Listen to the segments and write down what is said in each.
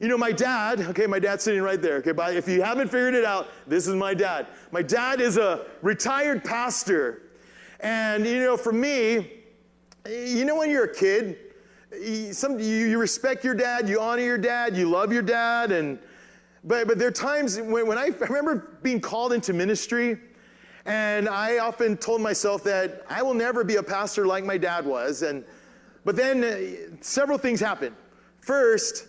You know, my dad, okay, my dad's sitting right there, okay, but if you haven't figured it out, this is my dad. My dad is a retired pastor. And, you know, for me, you know when you're a kid, you respect your dad, you honor your dad, you love your dad, but there are times when I remember being called into ministry, and I often told myself that I will never be a pastor like my dad was, but then several things happened. First,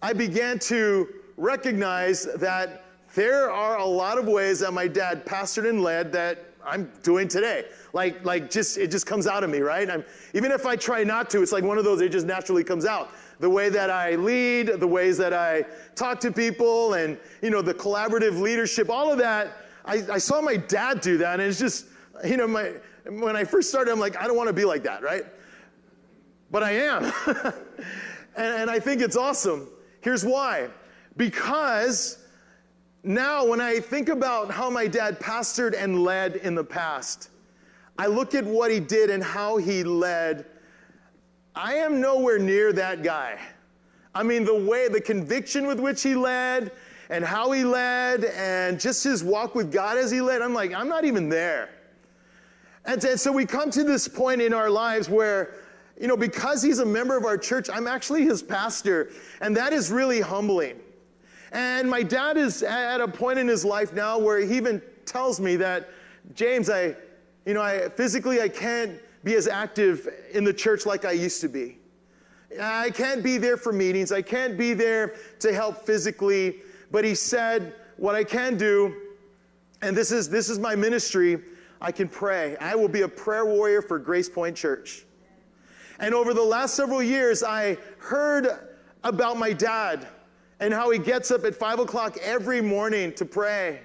I began to recognize that there are a lot of ways that my dad pastored and led that I'm doing today. It just comes out of me, right? Even if I try not to, it's like one of those, it just naturally comes out. The way that I lead, the ways that I talk to people, and, you know, the collaborative leadership, all of that, I saw my dad do that, and it's just, you know, when I first started, I'm like, I don't want to be like that, right? But I am. and I think it's awesome. Here's why. Because now when I think about how my dad pastored and led in the past, I look at what he did and how he led. I am nowhere near that guy. I mean, the conviction with which he led and how he led and just his walk with God as he led, I'm like, I'm not even there. And so we come to this point in our lives where, you know, because he's a member of our church, I'm actually his pastor, and that is really humbling. And my dad is at a point in his life now where he even tells me that, James, physically I can't be as active in the church like I used to be. I can't be there for meetings. I can't be there to help physically. But he said, what I can do, and this is my ministry, I can pray. I will be a prayer warrior for GracePoint Church. And over the last several years, I heard about my dad and how he gets up at 5 o'clock every morning to pray.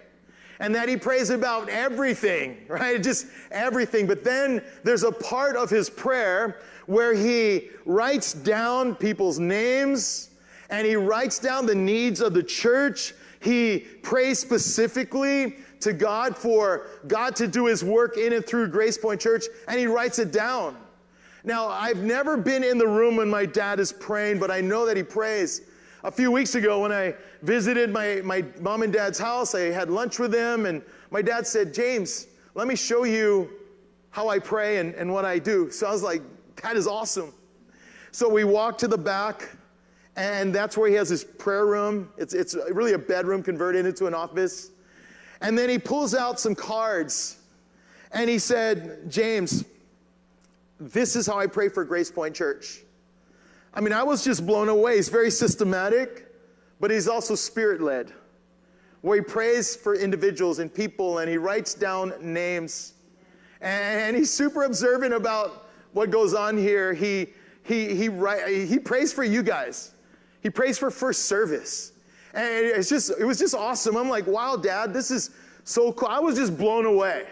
And that he prays about everything, right? Just everything. But then there's a part of his prayer where he writes down people's names and he writes down the needs of the church. He prays specifically to God for God to do his work in and through GracePoint Church, and he writes it down. Now, I've never been in the room when my dad is praying, but I know that he prays. A few weeks ago when I visited my mom and dad's house, I had lunch with them, and my dad said, James, let me show you how I pray and what I do. So I was like, that is awesome. So we walked to the back, and that's where he has his prayer room. It's really a bedroom converted into an office. And then he pulls out some cards, and he said, James, this is how I pray for GracePoint Church. I mean, I was just blown away. He's very systematic, but he's also spirit-led, where he prays for individuals and people, and he writes down names. And he's super observant about what goes on here. He prays for you guys. He prays for first service. And it was just awesome. I'm like, wow, Dad, this is so cool. I was just blown away.